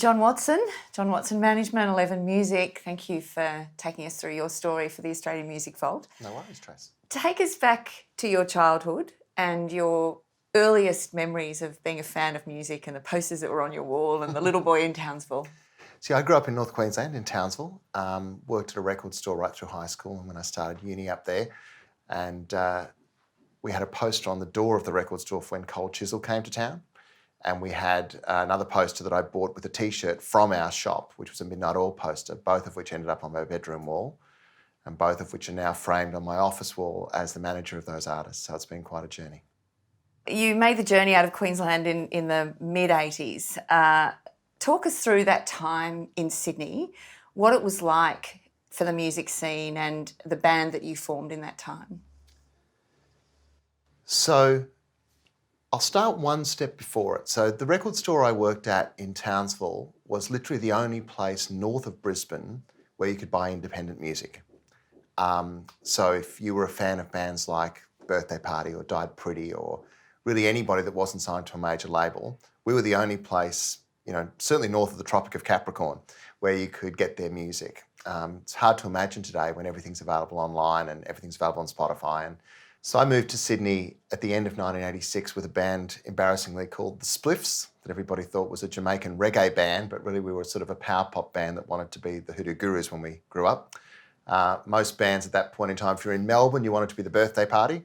John Watson Management, 11 Music. Thank you for taking us through your story for the Australian Music Vault. No worries, Trace. Take us back to your childhood and your earliest memories of being a fan of music and the posters that were on your wall and the little boy in Townsville. See, I grew up in North Queensland, in Townsville, worked at a record store right through high school and when I started uni up there. And we had a poster on the door of the record store for when Chisel came to town. And we had another poster that I bought with a T-shirt from our shop, which was a Midnight Oil poster, both of which ended up on my bedroom wall and both of which are now framed on my office wall as the manager of those artists. So it's been quite a journey. You made the journey out of Queensland in the mid-80s. Talk us through that time in Sydney, what it was like for the music scene and the band that you formed in that time. So I'll start one step before it. So the record store I worked at in Townsville was literally the only place north of Brisbane where you could buy independent music. So if you were a fan of bands like Birthday Party or Died Pretty or really anybody that wasn't signed to a major label, we were the only place, certainly north of the Tropic of Capricorn, where you could get their music. It's hard to imagine today when everything's available online and everything's available on Spotify. And so I moved to Sydney at the end of 1986 with a band, embarrassingly, called the Spliffs, that everybody thought was a Jamaican reggae band, but really we were sort of a power pop band that wanted to be the Hoodoo Gurus when we grew up. Most bands at that point in time, if you're in Melbourne, you wanted to be the Birthday Party.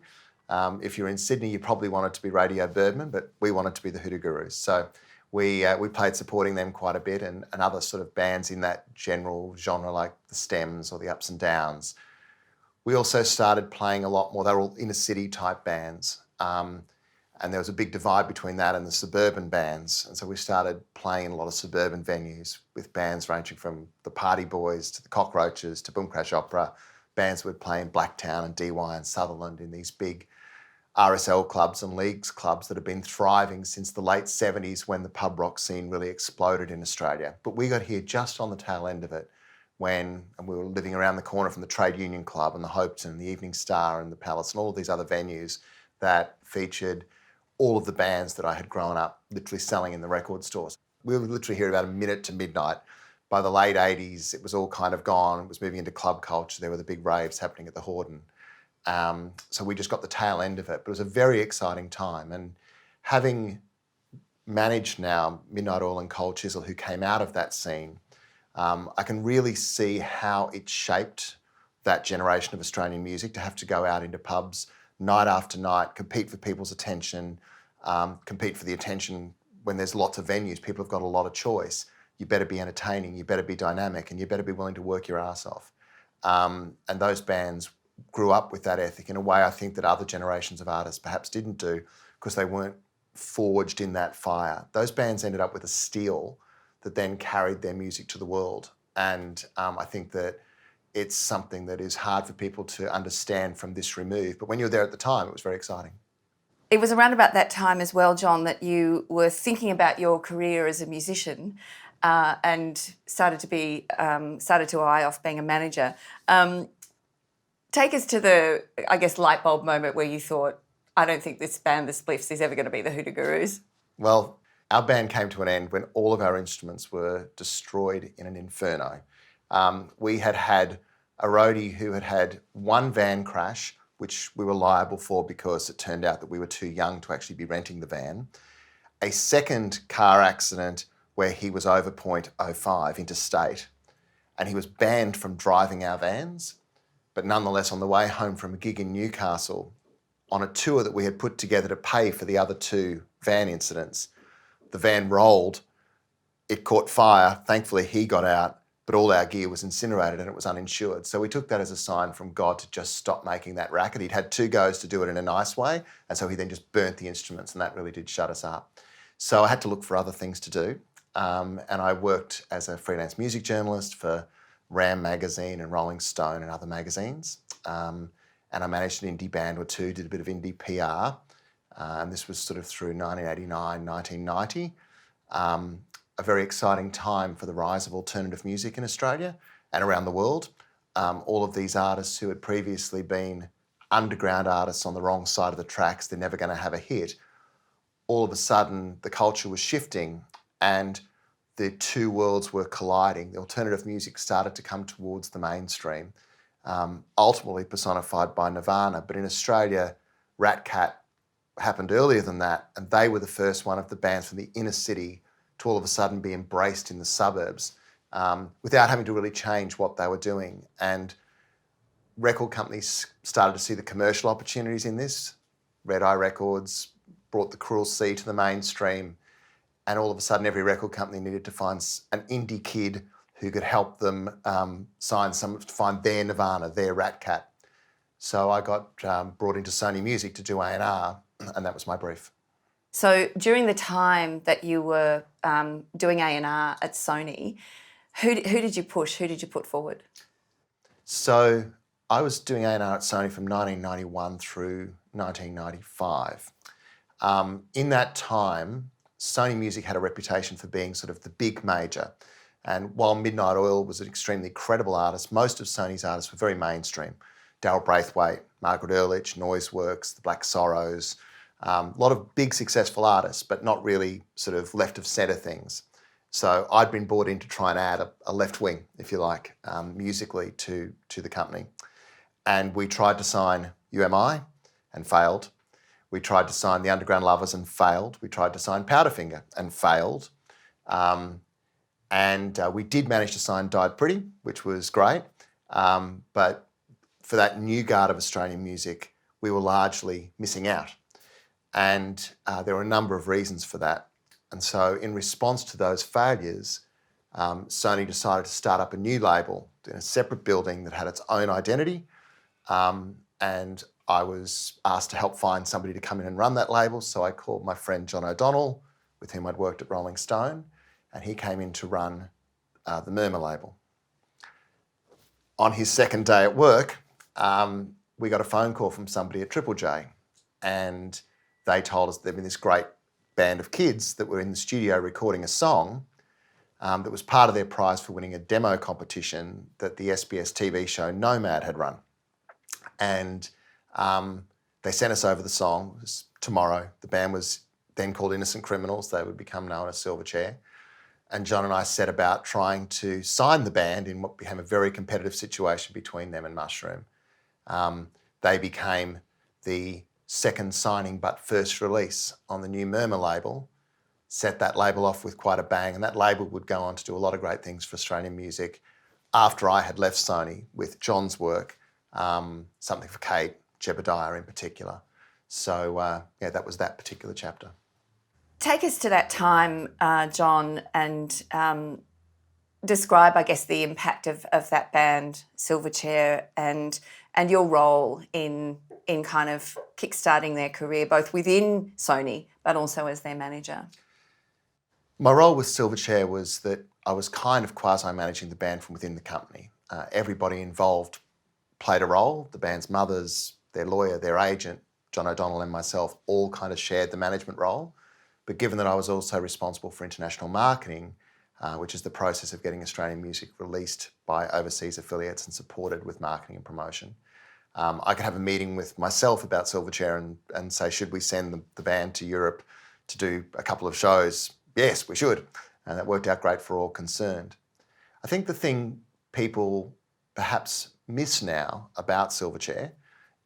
If you're in Sydney, you probably wanted to be Radio Birdman, but we wanted to be the Hoodoo Gurus. So we played supporting them quite a bit and other sort of bands in that general genre like the Stems or the Ups and Downs. We also started playing a lot more. They were all inner city type bands. And there was a big divide between that and the suburban bands. And so we started playing in a lot of suburban venues with bands ranging from the Party Boys to the Cockroaches to Boom Crash Opera. Bands would play in Blacktown and DY and Sutherland in these big RSL clubs and leagues clubs that have been thriving since the late 70s when the pub rock scene really exploded in Australia. But we got here just on the tail end of it and we were living around the corner from the Trade Union Club and the Hopeton and the Evening Star and the Palace and all of these other venues that featured all of the bands that I had grown up literally selling in the record stores. We were literally here about a minute to midnight. By the late 80s, it was all kind of gone. It was moving into club culture. There were the big raves happening at the Hordern. So we just got the tail end of it. But it was a very exciting time. And having managed now Midnight Oil and Cold Chisel, who came out of that scene, I can really see how it shaped that generation of Australian music to have to go out into pubs night after night, compete for people's attention, compete for the attention when there's lots of venues. People have got a lot of choice. You better be entertaining, you better be dynamic, and you better be willing to work your ass off. And those bands grew up with that ethic in a way I think that other generations of artists perhaps didn't do because they weren't forged in that fire. Those bands ended up with a steel that then carried their music to the world. And I think that it's something that is hard for people to understand from this remove. But when you were there at the time, it was very exciting. It was around about that time as well, John, that you were thinking about your career as a musician and started to eye off being a manager. Take us to the, light bulb moment where you thought, I don't think this band, the Spliffs, is ever going to be the Hoodoo Gurus. Well, our band came to an end when all of our instruments were destroyed in an inferno. We had a roadie who had one van crash, which we were liable for because it turned out that we were too young to actually be renting the van. A second car accident where he was over .05 interstate and he was banned from driving our vans. But nonetheless, on the way home from a gig in Newcastle, on a tour that we had put together to pay for the other two van incidents, the van rolled, it caught fire, thankfully he got out, but all our gear was incinerated and it was uninsured. So we took that as a sign from God to just stop making that racket. He'd had 2 goes to do it in a nice way, and so he then just burnt the instruments, and that really did shut us up. So I had to look for other things to do, and I worked as a freelance music journalist for Ram magazine and Rolling Stone and other magazines. And I managed an indie band or two, did a bit of indie PR. And this was sort of through 1989, 1990. A very exciting time for the rise of alternative music in Australia and around the world. All of these artists who had previously been underground artists on the wrong side of the tracks, they're never going to have a hit. All of a sudden, the culture was shifting and the two worlds were colliding. The alternative music started to come towards the mainstream, ultimately personified by Nirvana. But in Australia, Rat Cat happened earlier than that, and they were the first one of the bands from the inner city to all of a sudden be embraced in the suburbs without having to really change what they were doing. And record companies started to see the commercial opportunities in this. Red Eye Records brought the Cruel Sea to the mainstream, and all of a sudden every record company needed to find an indie kid who could help them find their Nirvana, their Rat Cat. So I got brought into Sony Music to do A&R, and that was my brief. So during the time that you were doing A&R at Sony, who did you push? Who did you put forward? So I was doing A&R at Sony from 1991 through 1995. In that time, Sony Music had a reputation for being sort of the big major. And while Midnight Oil was an extremely credible artist, most of Sony's artists were very mainstream. Darryl Braithwaite, Margaret Earlich, Noiseworks, the Black Sorrows, a lot of big successful artists, but not really sort of left of centre things. So I'd been brought in to try and add a left wing, if you like, musically to the company. And we tried to sign UMI and failed. We tried to sign the Underground Lovers and failed. We tried to sign Powderfinger and failed. And we did manage to sign Died Pretty, which was great. But for that new guard of Australian music, we were largely missing out. And there were a number of reasons for that. And so in response to those failures, Sony decided to start up a new label in a separate building that had its own identity. And I was asked to help find somebody to come in and run that label. So I called my friend John O'Donnell, with whom I'd worked at Rolling Stone, and he came in to run the Murmur label. On his second day at work, we got a phone call from somebody at Triple J, and they told us there'd been this great band of kids that were in the studio recording a song that was part of their prize for winning a demo competition that the SBS TV show Nomad had run. And they sent us over the song. It was tomorrow. The band was then called Innocent Criminals. They would become known as Silverchair. And John and I set about trying to sign the band in what became a very competitive situation between them and Mushroom. They became the second signing but first release on the new Murmur label, set that label off with quite a bang, and that label would go on to do a lot of great things for Australian music after I had left Sony with John's work, Something for Kate, Jebediah in particular. So yeah, that was that particular chapter. Take us to that time, John, and describe, I guess, the impact of that band, Silverchair, and your role in kind of kickstarting their career, both within Sony but also as their manager. My role with Silverchair was that I was kind of quasi-managing the band from within the company. Everybody involved played a role. The band's mothers, their lawyer, their agent, John O'Donnell and myself all kind of shared the management role. But given that I was also responsible for international marketing, which is the process of getting Australian music released by overseas affiliates and supported with marketing and promotion, I could have a meeting with myself about Silverchair and say, should we send the band to Europe to do a couple of shows? Yes, we should. And that worked out great for all concerned. I think the thing people perhaps miss now about Silverchair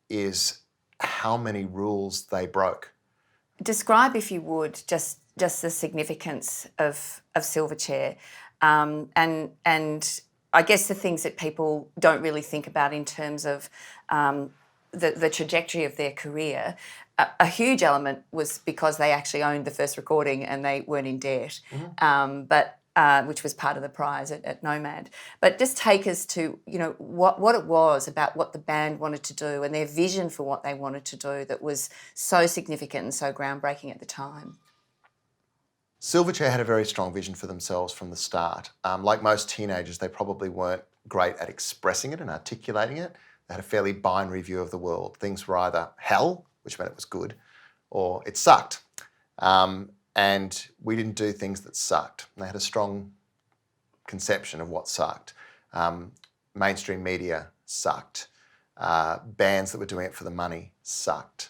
is how many rules they broke. Describe, if you would, just the significance of Silverchair, and I guess the things that people don't really think about in terms of the trajectory of their career. A huge element was because they actually owned the first recording and they weren't in debt, which was part of the prize at Nomad. But just take us to, what it was about what the band wanted to do and their vision for what they wanted to do that was so significant and so groundbreaking at the time. Silverchair had a very strong vision for themselves from the start. Like most teenagers, they probably weren't great at expressing it and articulating it. They had a fairly binary view of the world. Things were either hell, which meant it was good, or it sucked. And we didn't do things that sucked. They had a strong conception of what sucked. Mainstream media sucked. Bands that were doing it for the money sucked.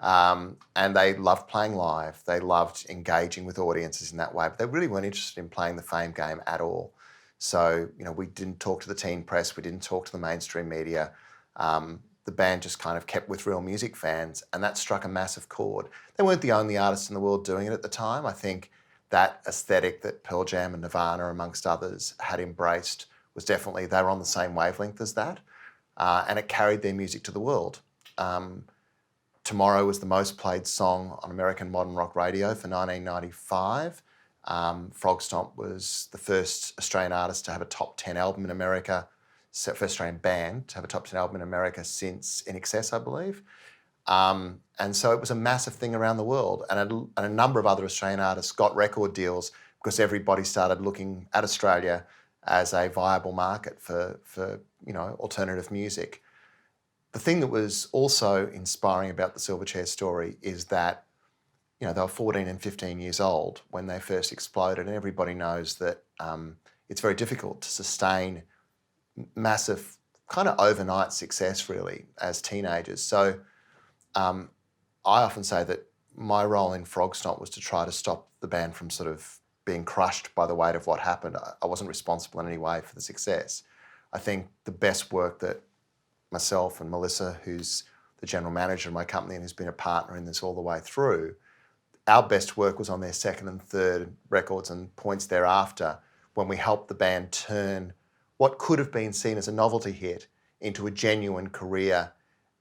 And they loved playing live. They loved engaging with audiences in that way, but they really weren't interested in playing the fame game at all. So, we didn't talk to the teen press, we didn't talk to the mainstream media. The band just kind of kept with real music fans, and that struck a massive chord. They weren't the only artists in the world doing it at the time. I think that aesthetic that Pearl Jam and Nirvana, amongst others, had embraced was definitely, they were on the same wavelength as that, and it carried their music to the world. Tomorrow was the most played song on American modern rock radio for 1995. Frog Stomp was the first Australian artist to have a top 10 album in America, first Australian band to have a top 10 album in America since In Excess, I believe. And so it was a massive thing around the world. And a number of other Australian artists got record deals because everybody started looking at Australia as a viable market for alternative music. The thing that was also inspiring about the Silverchair story is that, they were 14 and 15 years old when they first exploded, and everybody knows that it's very difficult to sustain massive kind of overnight success really as teenagers. So I often say that my role in Frog Stomp was to try to stop the band from sort of being crushed by the weight of what happened. I wasn't responsible in any way for the success. I think the best work that myself and Melissa, who's the general manager of my company and who's been a partner in this all the way through, our best work was on their second and third records and points thereafter, when we helped the band turn what could have been seen as a novelty hit into a genuine career,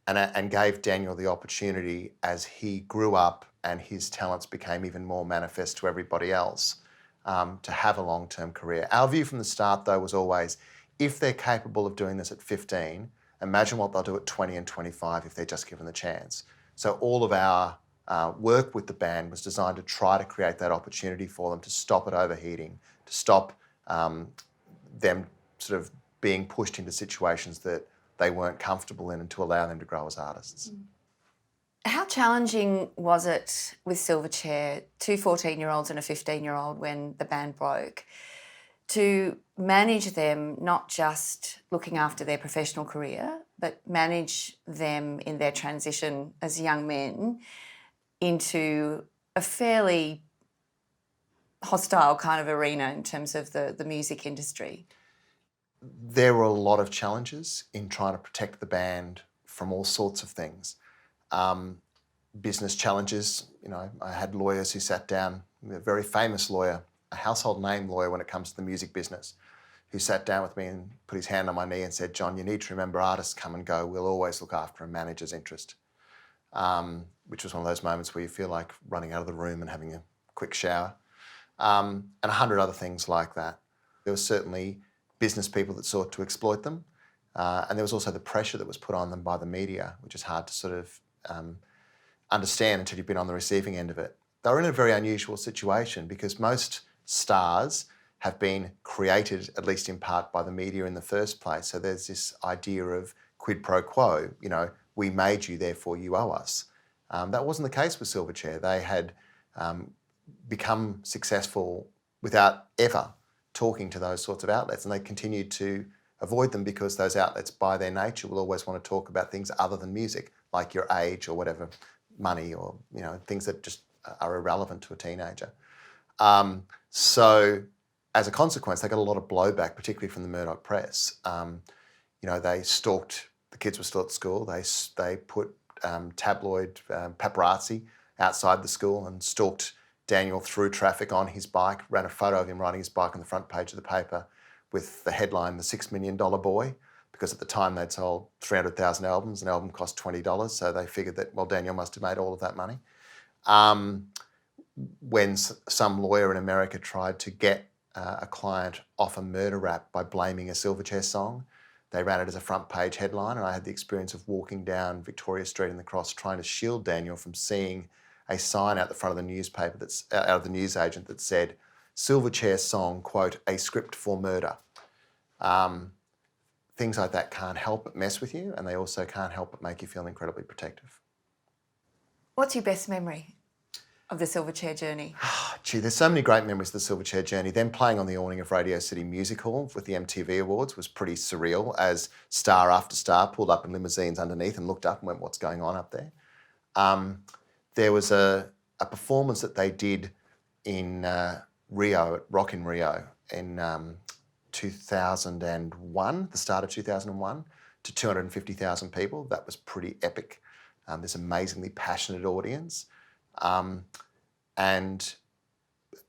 and gave Daniel the opportunity, as he grew up and his talents became even more manifest to everybody else, to have a long-term career. Our view from the start, though, was always, if they're capable of doing this at 15, imagine what they'll do at 20 and 25 if they're just given the chance. So all of our work with the band was designed to try to create that opportunity for them to stop it overheating, to stop them sort of being pushed into situations that they weren't comfortable in, and to allow them to grow as artists. How challenging was it with Silverchair, two 14-year-olds and a 15-year-old when the band broke, to manage them not just looking after their professional career, but manage them in their transition as young men into a fairly hostile kind of arena in terms of the music industry? There were a lot of challenges in trying to protect the band from all sorts of things. Business challenges, I had lawyers who sat down, a very famous lawyer, a household name lawyer when it comes to the music business, who sat down with me and put his hand on my knee and said, "John, you need to remember, artists come and go. We'll always look after a manager's interest." Which was one of those moments where you feel like running out of the room and having a quick shower. And 100 other things like that. There were certainly business people that sought to exploit them. And there was also the pressure that was put on them by the media, which is hard to sort of understand until you've been on the receiving end of it. They were in a very unusual situation because most stars have been created, at least in part, by the media in the first place. So there's this idea of quid pro quo, we made you, therefore you owe us. That wasn't the case with Silverchair. They had become successful without ever talking to those sorts of outlets, and they continued to avoid them because those outlets, by their nature, will always want to talk about things other than music, like your age or whatever, money, or things that just are irrelevant to a teenager. So as a consequence, they got a lot of blowback, particularly from the Murdoch press. They stalked, the kids were still at school, they put tabloid paparazzi outside the school and stalked Daniel through traffic on his bike, ran a photo of him riding his bike on the front page of the paper with the headline, "The $6 Million Boy," because at the time they'd sold 300,000 albums, an album cost $20, so they figured that, well, Daniel must have made all of that money. When some lawyer in America tried to get a client off a murder rap by blaming a Silverchair song, they ran it as a front page headline, and I had the experience of walking down Victoria Street in the Cross trying to shield Daniel from seeing a sign out the front of the newspaper that's out of the newsagent that said, "Silverchair song, quote, a script for murder." Things like that can't help but mess with you, and they also can't help but make you feel incredibly protective. What's your best memory of the Silverchair journey? Gee, there's so many great memories of the Silverchair journey. Them playing on the awning of Radio City Music Hall with the MTV Awards was pretty surreal, as star after star pulled up in limousines underneath and looked up and went, "What's going on up there?" There was a performance that they did in Rio, at Rock in Rio, in 2001, the start of 2001, to 250,000 people. That was pretty epic. This amazingly passionate audience. But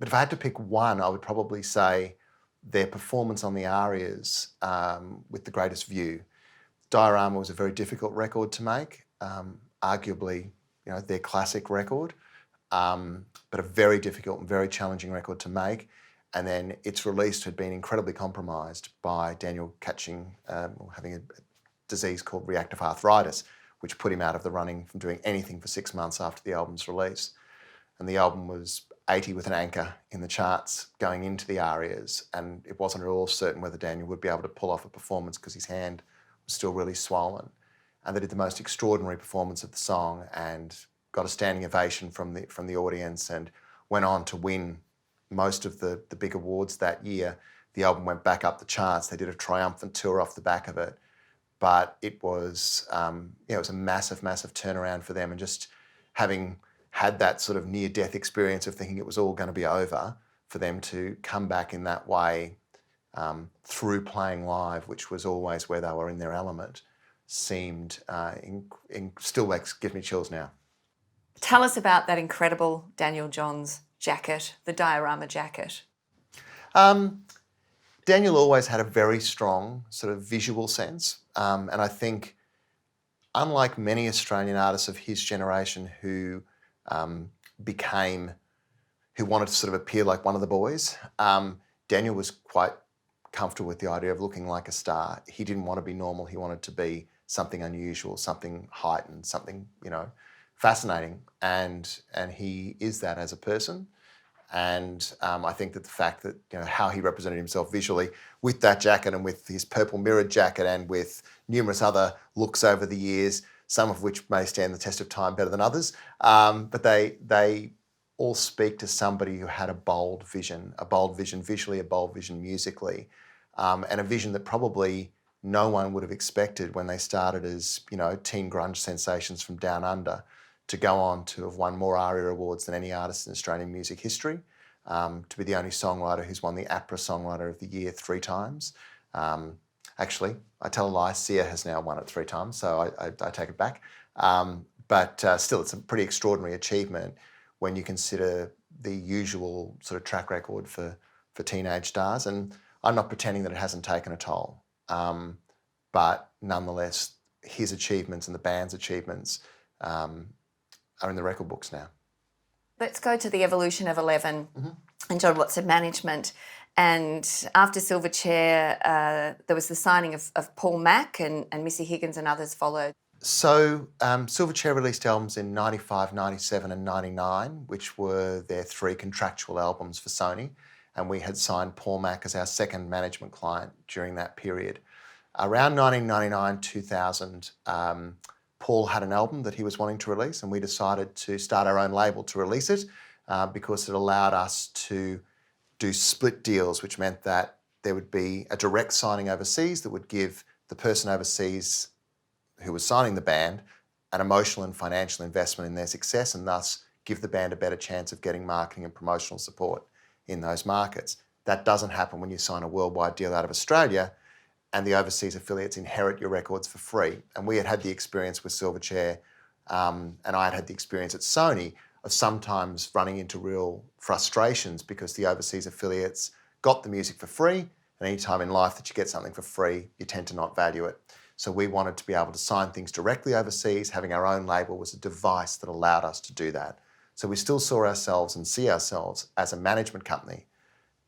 if I had to pick one, I would probably say their performance on the arias with the greatest view. Diorama was a very difficult record to make, arguably, their classic record, but a very difficult and very challenging record to make. And then its release had been incredibly compromised by Daniel having a disease called reactive arthritis, which put him out of the running from doing anything for 6 months after the album's release. And the album was 80 with an anchor in the charts going into the arias, and it wasn't at all certain whether Daniel would be able to pull off a performance because his hand was still really swollen. And they did the most extraordinary performance of the song and got a standing ovation from the audience, and went on to win most of the big awards that year. The album went back up the charts. They did a triumphant tour off the back of it. But it was, it was a massive, massive turnaround for them. And just having had that sort of near-death experience of thinking it was all going to be over, for them to come back in that way through playing live, which was always where they were in their element, seemed, still gives me chills now. Tell us about that incredible Daniel Johns jacket, the diorama jacket. Daniel always had a very strong sort of visual sense, and I think, unlike many Australian artists of his generation who wanted to sort of appear like one of the boys, Daniel was quite comfortable with the idea of looking like a star. He didn't want to be normal. He wanted to be something unusual, something heightened, something, fascinating. And he is that as a person. And I think that the fact that, how he represented himself visually with that jacket and with his purple mirrored jacket and with numerous other looks over the years, some of which may stand the test of time better than others, but they all speak to somebody who had a bold vision visually, a bold vision musically, and a vision that probably no one would have expected when they started as, teen grunge sensations from Down Under, to go on to have won more ARIA awards than any artist in Australian music history, to be the only songwriter who's won the APRA Songwriter of the Year 3 times. Actually, I tell a lie, Sia has now won it 3 times, so I take it back. But still, it's a pretty extraordinary achievement when you consider the usual sort of track record for teenage stars. And I'm not pretending that it hasn't taken a toll. But nonetheless, his achievements and the band's achievements are in the record books now. Let's go to the evolution of 11 and John Watson management. And after Silverchair, there was the signing of Paul Mac and Missy Higgins and others followed. So Silverchair released albums in 95, 97 and 99, which were their 3 contractual albums for Sony. And we had signed Paul Mac as our second management client during that period. Around 1999, 2000, Paul had an album that he was wanting to release, and we decided to start our own label to release it because it allowed us to do split deals, which meant that there would be a direct signing overseas that would give the person overseas who was signing the band an emotional and financial investment in their success, and thus give the band a better chance of getting marketing and promotional support in those markets. That doesn't happen when you sign a worldwide deal out of Australia and the overseas affiliates inherit your records for free. And we had the experience with Silverchair, and I had the experience at Sony of sometimes running into real frustrations because the overseas affiliates got the music for free, and any time in life that you get something for free, you tend to not value it. So we wanted to be able to sign things directly overseas. Having our own label was a device that allowed us to do that. So we still saw ourselves and see ourselves as a management company.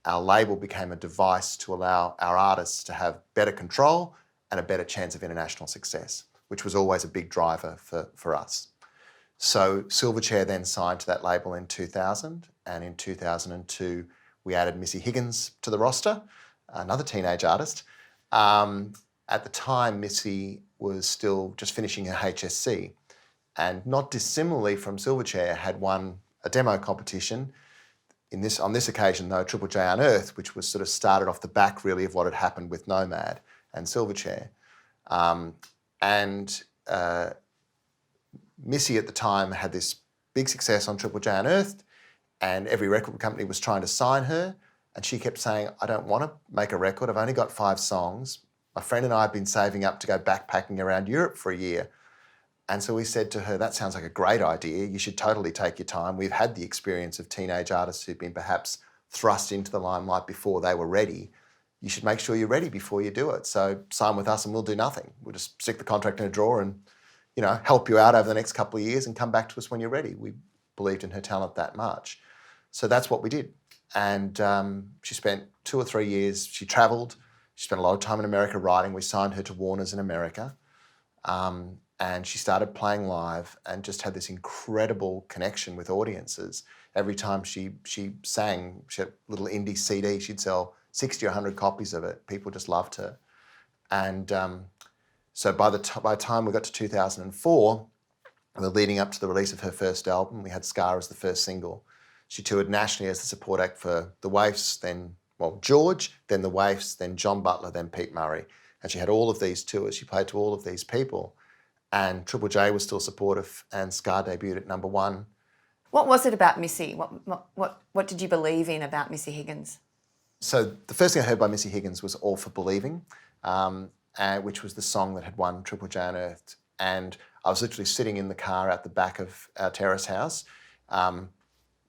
Our label became a device to allow our artists to have better control and a better chance of international success, which was always a big driver for us. So Silverchair then signed to that label in 2000, and in 2002 we added Missy Higgins to the roster, another teenage artist. At the time, Missy was still just finishing her HSC, and not dissimilarly from Silverchair, had won a demo competition. On this occasion, though, Triple J Unearthed, which was sort of started off the back really of what had happened with Nomad and Silverchair. Missy at the time had this big success on Triple J Unearthed, and every record company was trying to sign her, and she kept saying, I don't want to make a record, I've only got 5 songs. My friend and I have been saving up to go backpacking around Europe for a year. And so we said to her, that sounds like a great idea. You should totally take your time. We've had the experience of teenage artists who've been perhaps thrust into the limelight before they were ready. You should make sure you're ready before you do it. So sign with us and we'll do nothing. We'll just stick the contract in a drawer and, help you out over the next couple of years and come back to us when you're ready. We believed in her talent that much. So that's what we did. And she spent 2 or 3 years. She travelled. She spent a lot of time in America writing. We signed her to Warner's in America. And she started playing live and just had this incredible connection with audiences. Every time she sang, she had a little indie CD, she'd sell 60 or 100 copies of it. People just loved her. And so by the time we got to 2004, the leading up to the release of her first album, we had Scar as the first single. She toured nationally as the support act for the Waifs, then George, then the Waifs, then John Butler, then Pete Murray. And she had all of these tours. She played to all of these people. And Triple J was still supportive, and Scar debuted at #1. What was it about Missy? What did you believe in about Missy Higgins? So the first thing I heard by Missy Higgins was All for Believing, which was the song that had won Triple J Unearthed. And I was literally sitting in the car at the back of our terrace house,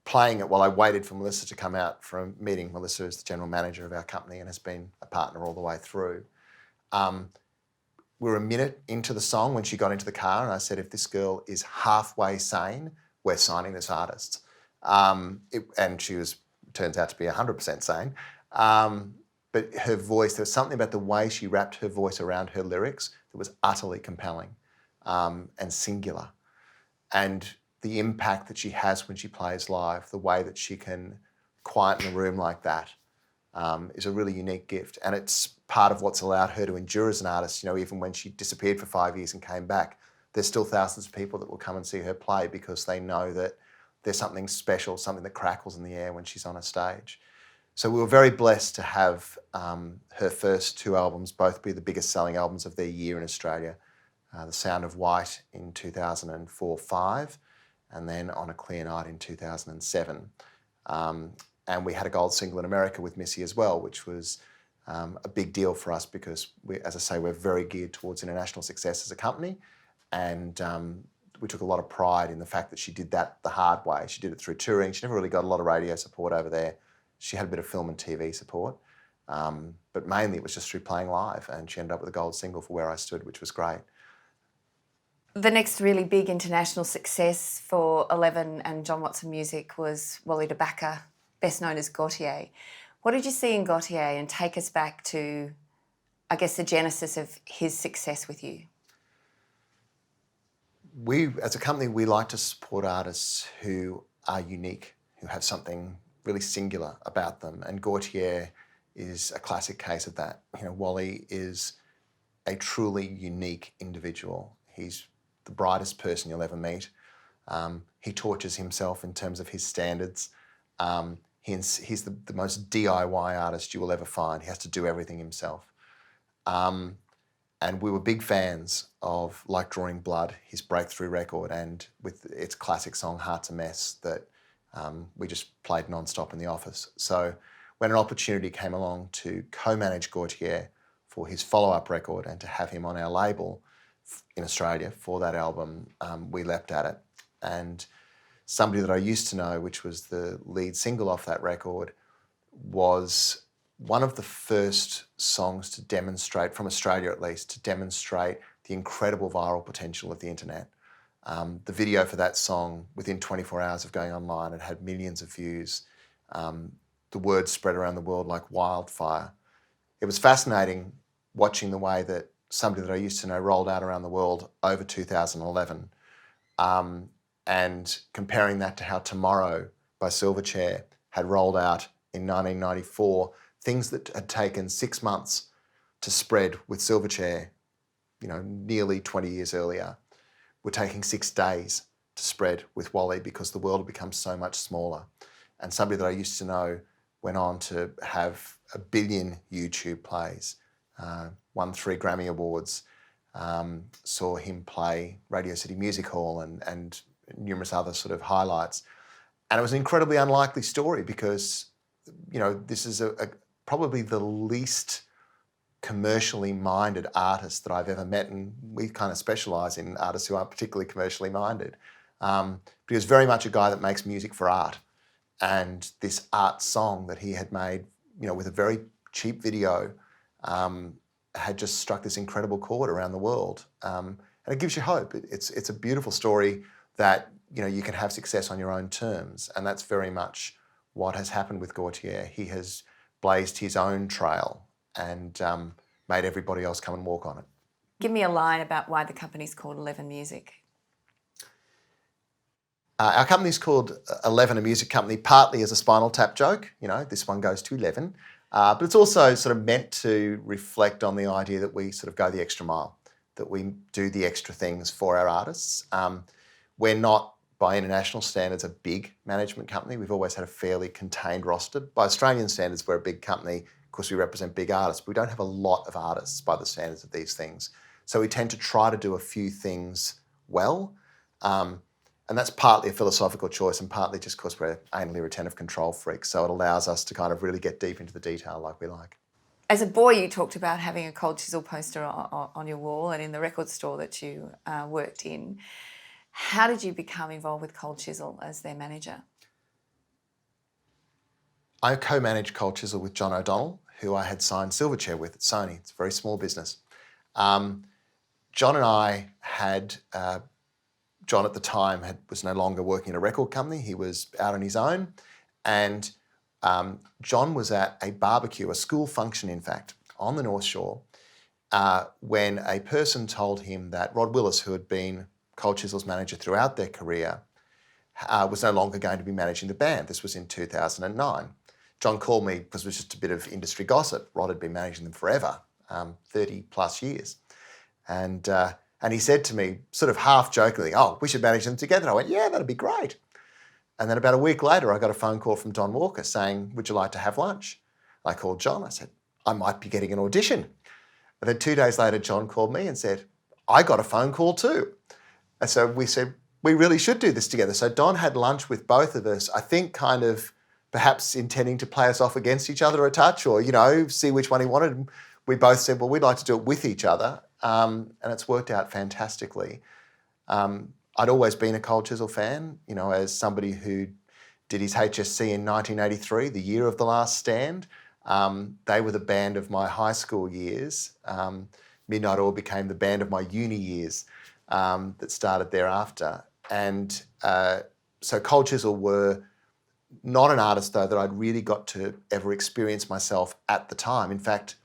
playing it while I waited for Melissa to come out for a meeting. Melissa is the general manager of our company and has been a partner all the way through. We were a minute into the song when she got into the car, and I said, if this girl is halfway sane, we're signing this artist. And she turns out to be 100% sane. But her voice, there was something about the way she wrapped her voice around her lyrics that was utterly compelling and singular. And the impact that she has when she plays live, the way that she can quieten a room like that, is a really unique gift. And it's part of what's allowed her to endure as an artist. Even when she disappeared for 5 years and came back, there's still thousands of people that will come and see her play because they know that there's something special, something that crackles in the air when she's on a stage. So we were very blessed to have her first 2 albums both be the biggest selling albums of their year in Australia. The Sound of White in 2004-05, and then On a Clear Night in 2007. And we had a gold single in America with Missy as well, which was a big deal for us because, as I say, we're very geared towards international success as a company. And we took a lot of pride in the fact that she did that the hard way. She did it through touring. She never really got a lot of radio support over there. She had a bit of film and TV support. But mainly it was just through playing live. And she ended up with a gold single for Where I Stood, which was great. The next really big international success for Eleven and John Watson Music was Wally DeBacker, best known as Gotye. What did you see in Gotye, and take us back to, I guess, the genesis of his success with you? We, as a company, we like to support artists who are unique, who have something really singular about them. And Gotye is a classic case of that. Wally is a truly unique individual. He's the brightest person you'll ever meet. He tortures himself in terms of his standards. He's the most DIY artist you will ever find. He has to do everything himself. And we were big fans of Like Drawing Blood, his breakthrough record, and with its classic song Heart's a Mess that we just played non-stop in the office. So when an opportunity came along to co-manage Gotye for his follow-up record and to have him on our label in Australia for that album, we leapt at it. And Somebody That I Used to Know, which was the lead single off that record, was one of the first songs to demonstrate, from Australia at least, to demonstrate the incredible viral potential of the internet. The video for that song, within 24 hours of going online, it had millions of views. The word spread around the world like wildfire. It was fascinating watching the way that Somebody That I Used to Know rolled out around the world over 2011. And comparing that to how Tomorrow by Silverchair had rolled out in 1994, things that had taken 6 months to spread with Silverchair, nearly 20 years earlier, were taking 6 days to spread with Wally because the world had become so much smaller. And Somebody That I Used to Know went on to have 1 billion YouTube plays, won 3 Grammy Awards, saw him play Radio City Music Hall and numerous other sort of highlights. And it was an incredibly unlikely story because, this is probably the least commercially minded artist that I've ever met, and we kind of specialise in artists who aren't particularly commercially minded. But he was very much a guy that makes music for art, and this art song that he had made, with a very cheap video, had just struck this incredible chord around the world, and it gives you hope. It's a beautiful story that you can have success on your own terms, and that's very much what has happened with Gotye. He has blazed his own trail and made everybody else come and walk on it. Give me a line about why the company's called 11 Music. Our company's called 11, a music company, partly as a Spinal Tap joke. This one goes to 11. But it's also sort of meant to reflect on the idea that we sort of go the extra mile, that we do the extra things for our artists. We're not, by international standards, a big management company. We've always had a fairly contained roster. By Australian standards, we're a big company. Of course, we represent big artists, but we don't have a lot of artists by the standards of these things. So we tend to try to do a few things well. And that's partly a philosophical choice and partly just because we're anally retentive control freaks. So it allows us to kind of really get deep into the detail like we like. As a boy, you talked about having a Cold Chisel poster on your wall and in the record store that you worked in. How did you become involved with Cold Chisel as their manager? I co-managed Cold Chisel with John O'Donnell, who I had signed Silverchair with at Sony. It's a very small business. John and I had... John at the time was no longer working at a record company. He was out on his own. And John was at a barbecue, a school function, in fact, on the North Shore, when a person told him that Rod Willis, who had been Cold Chisel's manager throughout their career, was no longer going to be managing the band. This was in 2009. John called me because it was just a bit of industry gossip. Rod had been managing them forever, 30 plus years. And he said to me, sort of half jokingly, "Oh, we should manage them together." I went, "Yeah, that'd be great." And then about a week later, I got a phone call from Don Walker saying, "Would you like to have lunch?" I called John. I said, "I might be getting an audition." And then 2 days later, John called me and said, "I got a phone call too." And so we said, we really should do this together. So Don had lunch with both of us, I think kind of perhaps intending to play us off against each other a touch or, see which one he wanted. And we both said, well, we'd like to do it with each other. And it's worked out fantastically. I'd always been a Cold Chisel fan, as somebody who did his HSC in 1983, the year of The Last Stand. They were the band of my high school years. Midnight Oil became the band of my uni years that started thereafter. And so Cold Chisel were not an artist, though, that I'd really got to ever experience myself at the time. In fact,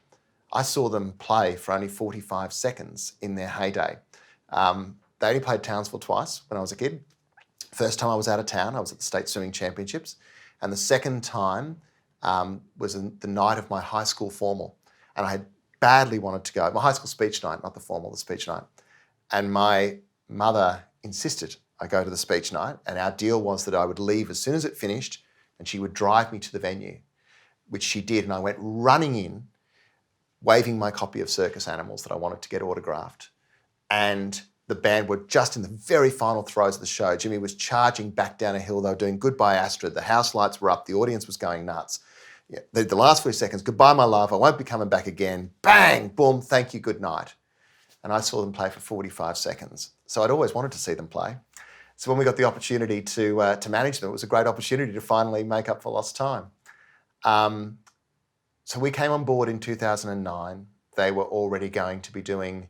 I saw them play for only 45 seconds in their heyday. They only played Townsville twice when I was a kid. First time I was out of town, I was at the State Swimming Championships. And the second time was the night of my high school formal. And I had badly wanted to go. My high school speech night, not the formal, the speech night. And my mother insisted I go to the speech night. And our deal was that I would leave as soon as it finished and she would drive me to the venue, which she did. And I went running in, waving my copy of Circus Animals that I wanted to get autographed. And the band were just in the very final throes of the show. Jimmy was charging back down a hill. They were doing Goodbye Astrid. The house lights were up. The audience was going nuts. Yeah, the last few seconds, "Goodbye, my love. I won't be coming back again." Bang, boom, thank you, good night. And I saw them play for 45 seconds. So I'd always wanted to see them play. So when we got the opportunity to manage them, it was a great opportunity to finally make up for lost time. So we came on board in 2009. They were already going to be doing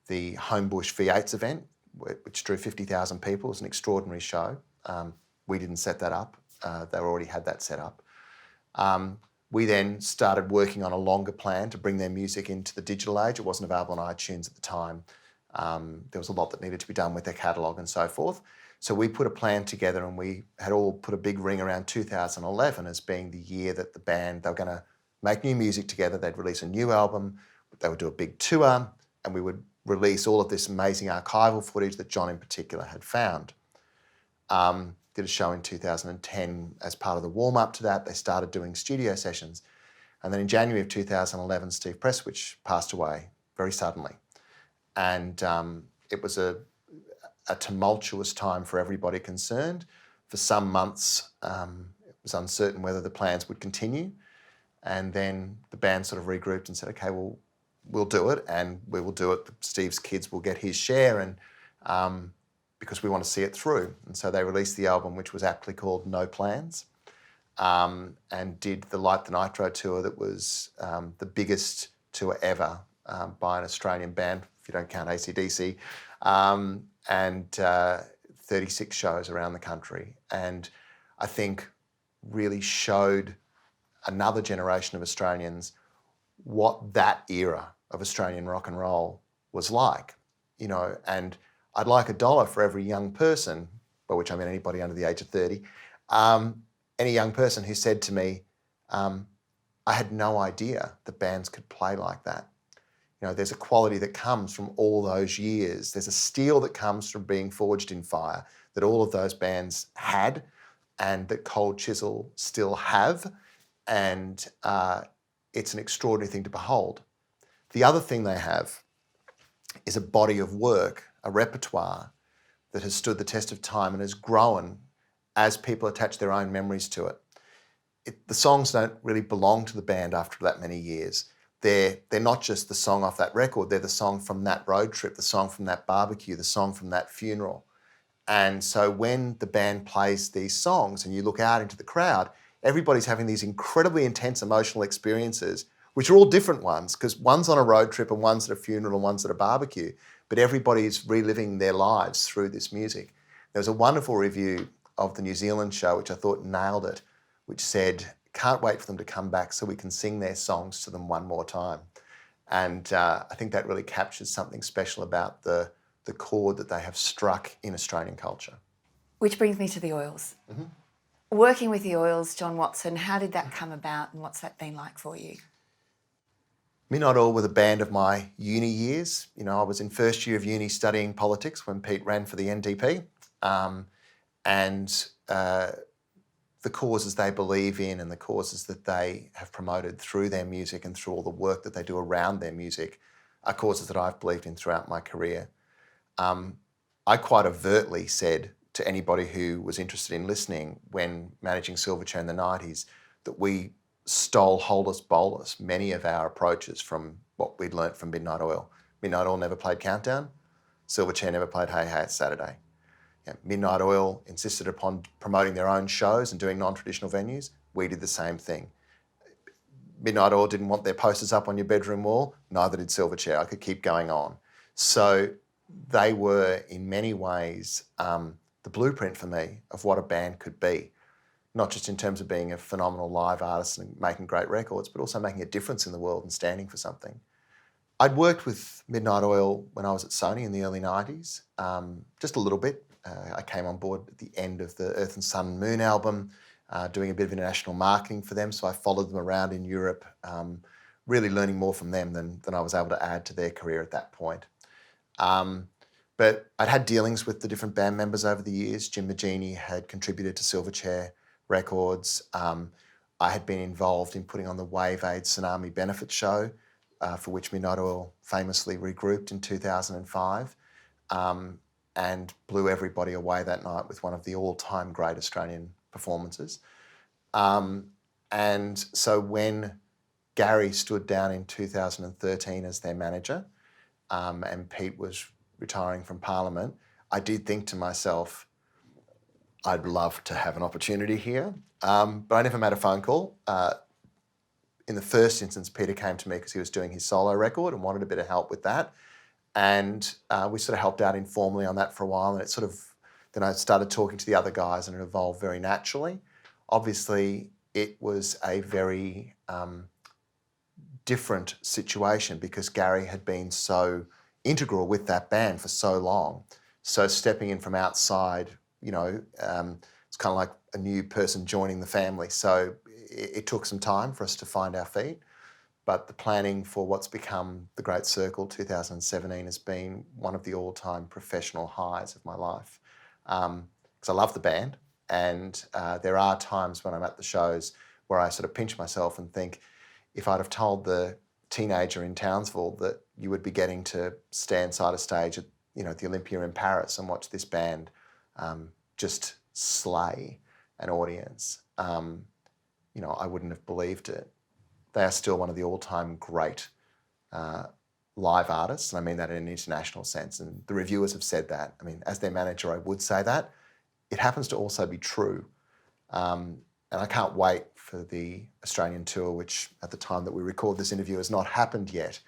the Homebush V8s event, which drew 50,000 people. It was an extraordinary show. We didn't set that up. They already had that set up. We then started working on a longer plan to bring their music into the digital age. It wasn't available on iTunes at the time. There was a lot that needed to be done with their catalogue and so forth. So we put a plan together and we had all put a big ring around 2011 as being the year that the band, they were going to make new music together. They'd release a new album. They would do a big tour and we would release all of this amazing archival footage that John in particular had found. Did a show in 2010 as part of the warm-up to that. They started doing studio sessions. And then in January of 2011, Steve Presswich passed away very suddenly. And it was a tumultuous time for everybody concerned. For some months, it was uncertain whether the plans would continue. And then the band sort of regrouped and said, okay, well, we'll do it, and we will do it. Steve's kids will get his share, and because we want to see it through. And so they released the album, which was aptly called No Plans, and did the Light the Nitro tour that was the biggest tour ever by an Australian band, if you don't count AC/DC, and 36 shows around the country. And I think really showed another generation of Australians what that era of Australian rock and roll was like, you know. And I'd like $1 for every young person, by which I mean anybody under the age of 30, any young person who said to me, I had no idea that bands could play like that. You know, there's a quality that comes from all those years. There's a steel that comes from being forged in fire that all of those bands had, and that Cold Chisel still have. And it's an extraordinary thing to behold. The other thing they have is a body of work, a repertoire that has stood the test of time and has grown as people attach their own memories to it. The songs don't really belong to the band after that many years. They're not just the song off that record, they're the song from that road trip, the song from that barbecue, the song from that funeral. And so when the band plays these songs and you look out into the crowd, everybody's having these incredibly intense emotional experiences, which are all different ones, because one's on a road trip and one's at a funeral and one's at a barbecue, but everybody's reliving their lives through this music. There was a wonderful review of the New Zealand show, which I thought nailed it, which said, can't wait for them to come back so we can sing their songs to them one more time. And I think that really captures something special about the chord that they have struck in Australian culture. Which brings me to the Oils. Mm-hmm. Working with the Oils, John Watson, how did that come about and what's that been like for you? Midnight Oil were the band of my uni years. You know, I was in first year of uni studying politics when Pete ran for the NDP. The causes they believe in and the causes that they have promoted through their music and through all the work that they do around their music are causes that I've believed in throughout my career. I quite overtly said to anybody who was interested in listening when managing Silverchair in the 90s that we stole holus bolus many of our approaches from what we'd learnt from Midnight Oil. Midnight Oil never played Countdown. Silverchair never played Hey Hey It's Saturday. Midnight Oil insisted upon promoting their own shows and doing non-traditional venues. We did the same thing. Midnight Oil didn't want their posters up on your bedroom wall. Neither did Silverchair. I could keep going on. So they were, in many ways, the blueprint for me of what a band could be. Not just in terms of being a phenomenal live artist and making great records, but also making a difference in the world and standing for something. I'd worked with Midnight Oil when I was at Sony in the early 90s, just a little bit. I came on board at the end of the Earth and Sun and Moon album, doing a bit of international marketing for them. So I followed them around in Europe, really learning more from them than I was able to add to their career at that point. But I'd had dealings with the different band members over the years. Jim Magini had contributed to Silverchair Records. I had been involved in putting on the Wave Aid Tsunami Benefit Show, for which Midnight Oil famously regrouped in 2005. And blew everybody away that night with one of the all-time great Australian performances. And so when Gary stood down in 2013 as their manager, and Pete was retiring from Parliament, I did think to myself, I'd love to have an opportunity here. But I never made a phone call. In the first instance, Peter came to me because he was doing his solo record and wanted a bit of help with that. And we sort of helped out informally on that for a while, and it sort of, then I started talking to the other guys and it evolved very naturally. Obviously, it was a very different situation because Gary had been so integral with that band for so long. So stepping in from outside, you know, it's kind of like a new person joining the family. So it took some time for us to find our feet. But the planning for what's become the Great Circle 2017 has been one of the all-time professional highs of my life. Because I love the band, and there are times when I'm at the shows where I sort of pinch myself and think, if I'd have told the teenager in Townsville that you would be getting to stand side of stage at the Olympia in Paris and watch this band just slay an audience. I wouldn't have believed it. They are still one of the all-time great live artists, and I mean that in an international sense, and the reviewers have said that. I mean, as their manager, I would say that. It happens to also be true. And I can't wait for the Australian tour, which at the time that we record this interview has not happened yet.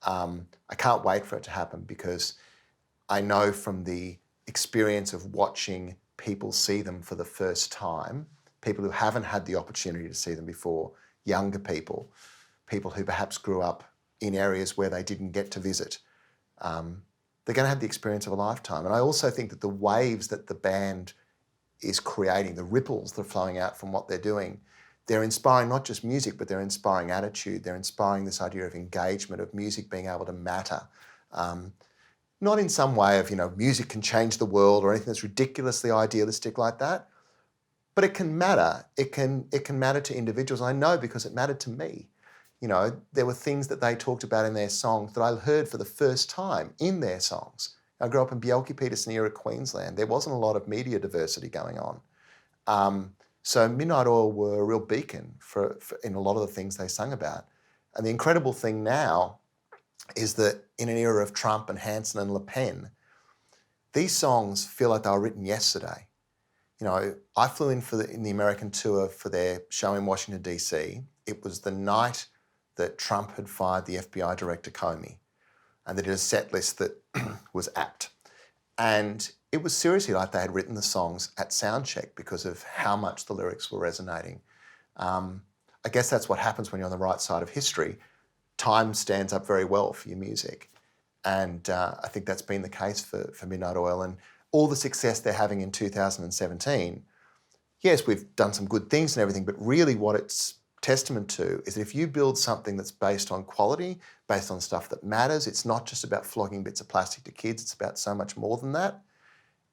I can't wait for it to happen because I know from the experience of watching people see them for the first time, people who haven't had the opportunity to see them before, younger people who perhaps grew up in areas where they didn't get to visit, they're going to have the experience of a lifetime. And I also think that the waves that the band is creating, the ripples that are flowing out from what they're doing, they're inspiring not just music, but they're inspiring attitude. They're inspiring this idea of engagement, of music being able to matter. Not in some way of, music can change the world or anything that's ridiculously idealistic like that, but it can matter. It can matter to individuals. I know because it mattered to me. There were things that they talked about in their songs that I heard for the first time in their songs. I grew up in Bjelke-Petersen era, Queensland. There wasn't a lot of media diversity going on. So Midnight Oil were a real beacon for in a lot of the things they sung about. And the incredible thing now is that in an era of Trump and Hanson and Le Pen, these songs feel like they were written yesterday. I flew in in the American tour for their show in Washington, D.C. It was the night that Trump had fired the FBI director Comey, and they did a set list that was apt. And it was seriously like they had written the songs at soundcheck because of how much the lyrics were resonating. I guess that's what happens when you're on the right side of history. Time stands up very well for your music. And I think that's been the case for Midnight Oil. And all the success they're having in 2017, yes, we've done some good things and everything, but really what it's testament to is that if you build something that's based on quality, based on stuff that matters, it's not just about flogging bits of plastic to kids, it's about so much more than that,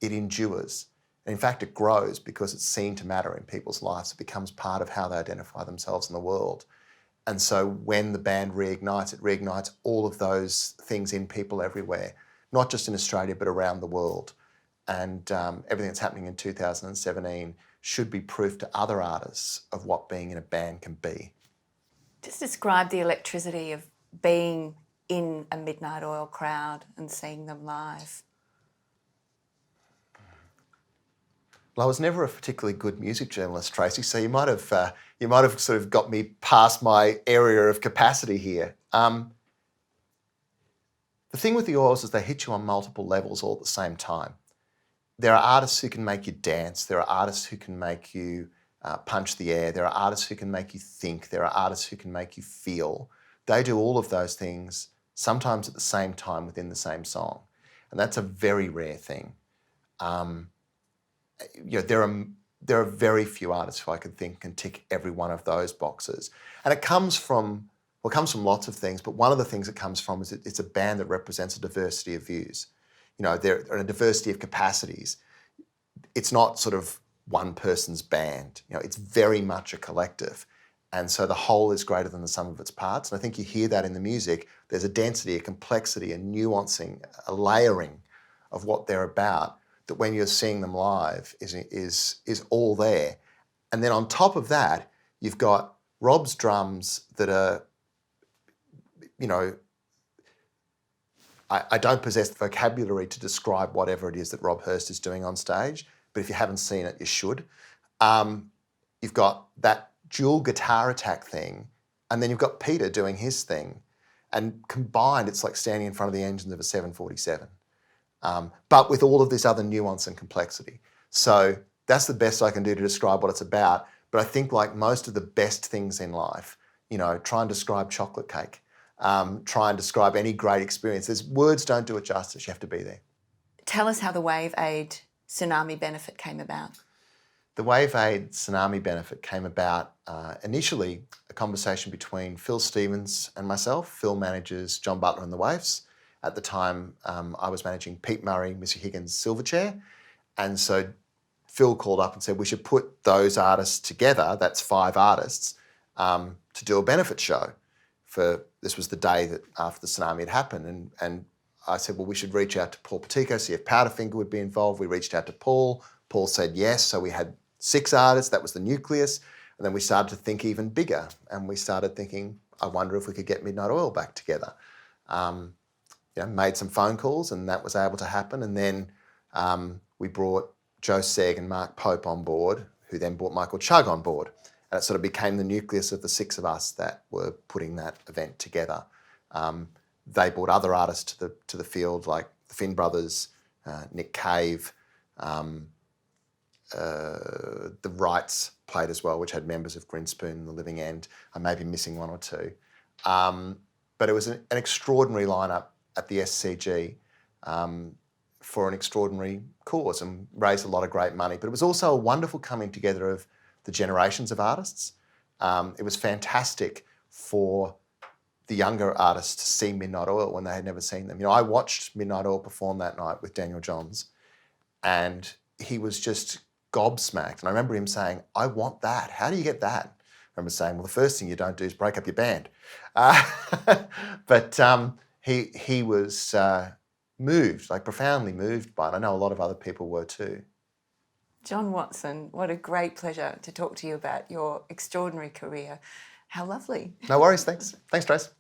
it endures. And in fact, it grows because it's seen to matter in people's lives. It becomes part of how they identify themselves in the world. And so when the band reignites, it reignites all of those things in people everywhere, not just in Australia, but around the world. And everything that's happening in 2017 should be proof to other artists of what being in a band can be. Just describe the electricity of being in a Midnight Oil crowd and seeing them live. Well, I was never a particularly good music journalist, Tracy, so you might have sort of got me past my area of capacity here. The thing with the Oils is they hit you on multiple levels all at the same time. There are artists who can make you dance. There are artists who can make you punch the air. There are artists who can make you think. There are artists who can make you feel. They do all of those things, sometimes at the same time within the same song. And that's a very rare thing. There are very few artists who I can think can tick every one of those boxes. And it comes from lots of things, but one of the things it comes from is it's a band that represents a diversity of views. There are a diversity of capacities. It's not sort of one person's band. It's very much a collective. And so the whole is greater than the sum of its parts. And I think you hear that in the music. There's a density, a complexity, a nuancing, a layering of what they're about that when you're seeing them live is all there. And then on top of that, you've got Rob's drums that are, I don't possess the vocabulary to describe whatever it is that Rob Hurst is doing on stage, but if you haven't seen it, you should. You've got that dual guitar attack thing, and then you've got Peter doing his thing. And combined, it's like standing in front of the engines of a 747, but with all of this other nuance and complexity. So that's the best I can do to describe what it's about. But I think like most of the best things in life, try and describe chocolate cake. Try and describe any great experience. Words don't do it justice. You have to be there. Tell us how the Wave Aid Tsunami Benefit came about. The Wave Aid Tsunami Benefit came about initially a conversation between Phil Stevens and myself. Phil manages John Butler and the Waves. At the time, I was managing Pete Murray, Missy Higgins, Silverchair. And so Phil called up and said we should put those artists together, that's 5 artists, to do a benefit show this was the day that after the tsunami had happened, and I said, well, we should reach out to Paul Patico, see if Powderfinger would be involved. We reached out to Paul. Paul said yes, so we had 6 artists. That was the nucleus. And then we started to think even bigger, and we started thinking, I wonder if we could get Midnight Oil back together. Made some phone calls, and that was able to happen. And then we brought Joe Segg and Mark Pope on board, who then brought Michael Chugg on board. And it sort of became the nucleus of the 6 of us that were putting that event together. They brought other artists to the field, like the Finn Brothers, Nick Cave, the Wrights played as well, which had members of Grinspoon and The Living End. I may be missing 1 or 2. But it was an extraordinary lineup at the SCG for an extraordinary cause, and raised a lot of great money. But it was also a wonderful coming together of the generations of artists. It was fantastic for the younger artists to see Midnight Oil when they had never seen them. I watched Midnight Oil perform that night with Daniel Johns, and he was just gobsmacked. And I remember him saying, I want that. How do you get that? I remember saying, well, the first thing you don't do is break up your band. But he was moved, like profoundly moved by it. I know a lot of other people were too. John Watson, what a great pleasure to talk to you about your extraordinary career. How lovely. No worries, thanks. Thanks, Trace.